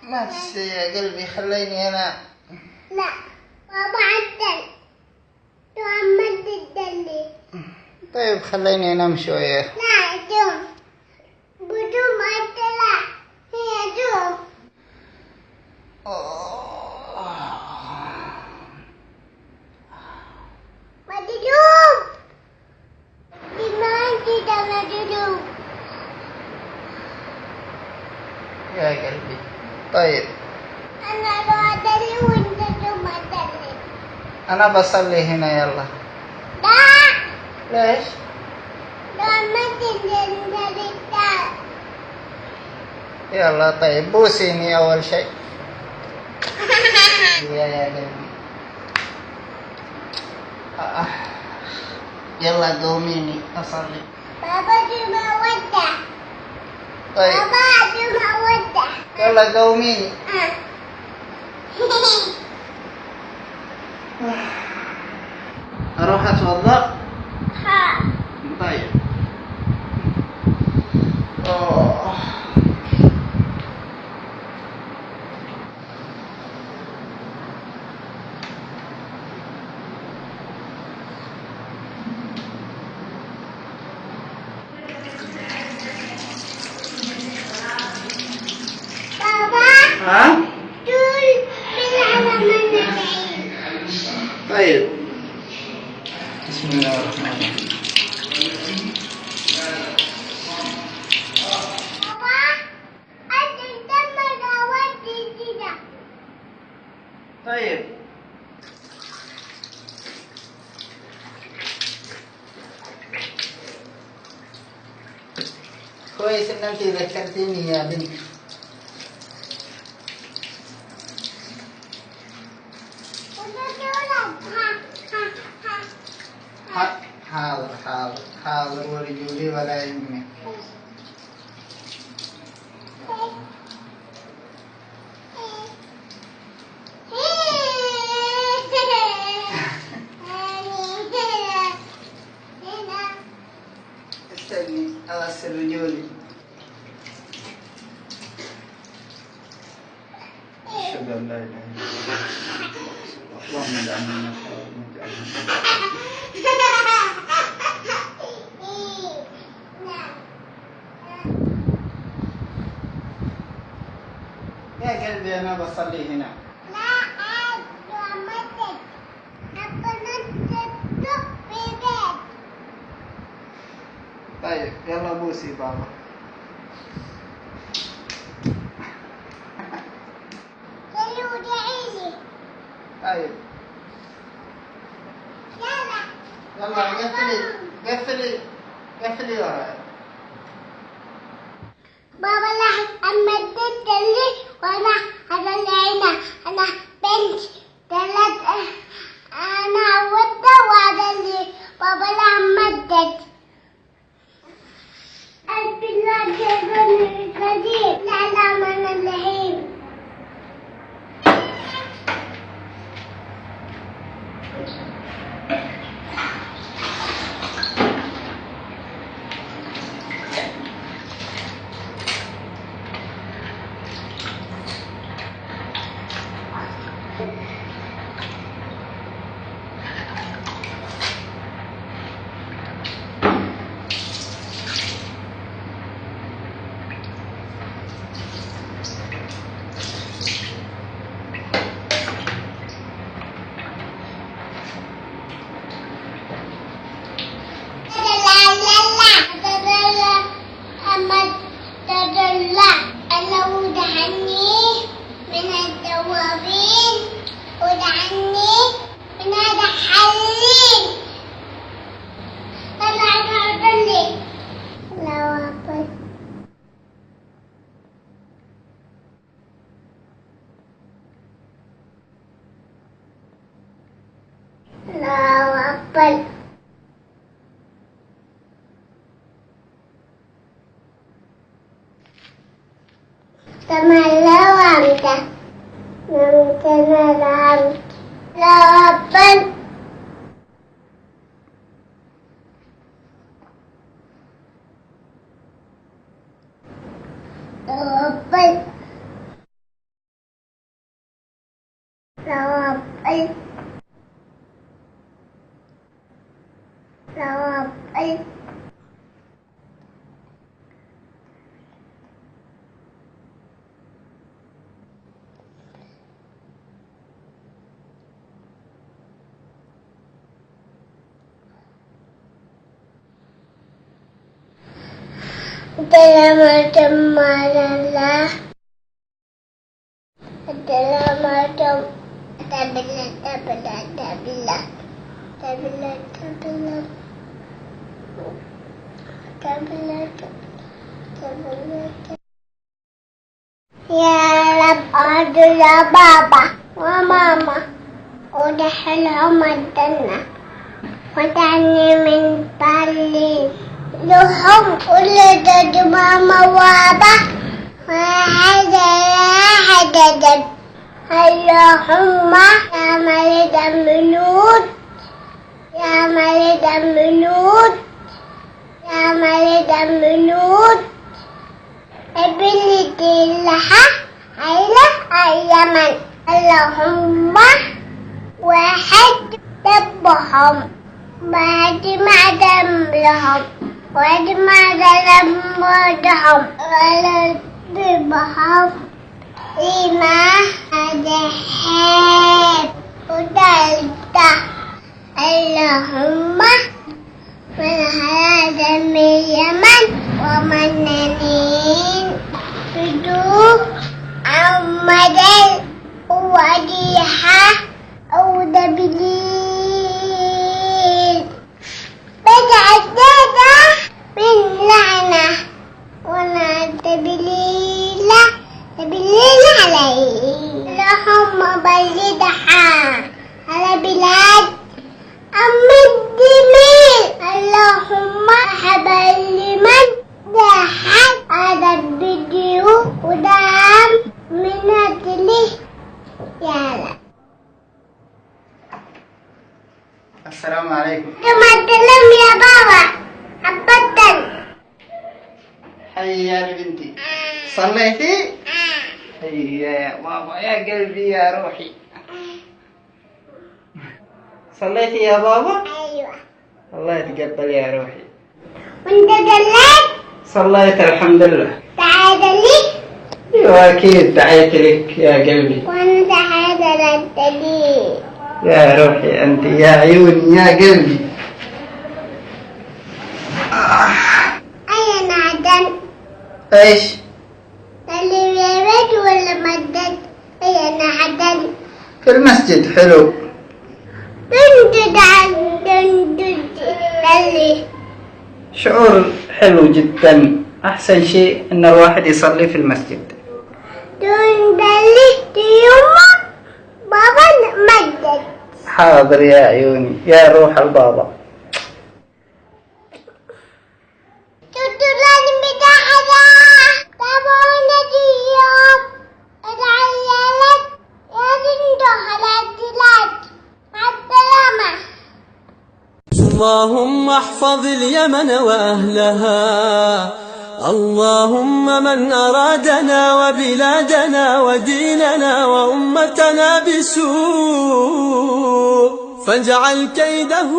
ما تستطيع يا قلبي، خليني أنام. لا بابا عدل محمد الدلي. طيب خليني أنام شوية. لا دوم بدوم عدل هي دوم. ما تدوم لما tidak ما تدوم يا قلبي. طيب أنا لو أدلي وأنت دوم أدلي. أنا بصلي هنا، يلا. لا ليش؟ لما تدلي يلا طيب بوسيني أول شيء. يا قلبي. يلا قوميني أصلي. بابا دوم ودع. طيب بابا دوم ودع. يلا قوميني. أروح أتوضأ. طيب. بابا ها؟ دول بالعلم النبي. طيب بسم الله الرحمن الرحيم. بابا أنت دمك أودي كده. طيب كويس ان انت ذكرتيني يا بنتي. حاضر حاضر حاضر، ورجولي ولا يهمك. استني أغسل رجولي. أشهد أن لا إله إلا الله. اللهم اجعلنا من الصالحين. يا قلبي أنا بصلي هنا. لا أدومتك أبنتك في بيت. طيب يلا بوسي بابا. خلي ودعيلي. طيب يلا قفلي قفلي وراي. بابا لا أمدت لي وأنا هدلعنا. أنا بنت ثلاث أنا عودة وهدلي. بابا لا أمدت البلاد القديم. لا من اللحين. أكبر. تملوت نمت لا أكبر. Assalamualaikum warahmatullahi Assalamualaikum Ya Rab, adulah Baba wa Mama udkhilhum al-jannah wad'ani min talin لهم ولد ماما وابا وحدد اللهم يا ملد الملود يا ملد الملود يا ملد الملود ابلد لها عيلة اليمن اللهم واحد دبهم بعد ما دملهم واجمع ذنبهم ولا بهم لما أدحب ودلت اللهم من هذا من اليمن ومن نين بدوه عمدل وديحة أو دبليل بدعتنا من لعنة ونعد بليلة عليه اللهم بلدها على بلاد أم الدمير اللهم حبل لمن دحت على الفيديو ودعم من أجله يا الله. السلام عليكم. السلام يا بابا. أبدا. حيا يا بنتي. صليتي؟ هيا يا بابا يا قلبي يا روحي. صليتي يا بابا؟ أيوة. الله يتقبل يا روحي. وأنت صليت؟ صليت الحمد لله. دعيت لي؟ أيوة أكيد دعيت لك يا قلبي. وأنت حضرت لي. يا روحي أنت يا عيوني يا قلبي. أين عدن؟ إيش؟ اللي بيت ولا مدد؟ أين عدن؟ في المسجد حلو. دندد اللي شعور حلو جدا. أحسن شيء إن الواحد يصلي في المسجد. دندلي يوم بابا مدد. حاضر يا عيوني يا روح البابا. تطلعني بداحة تابعونا اليوم اتعيلت يا زندو خلاتلات مع السلامة. اللهم احفظ اليمن وأهلها اللهم من أرادنا وبلادنا وديننا وأمتنا بسوء فاجعل كيده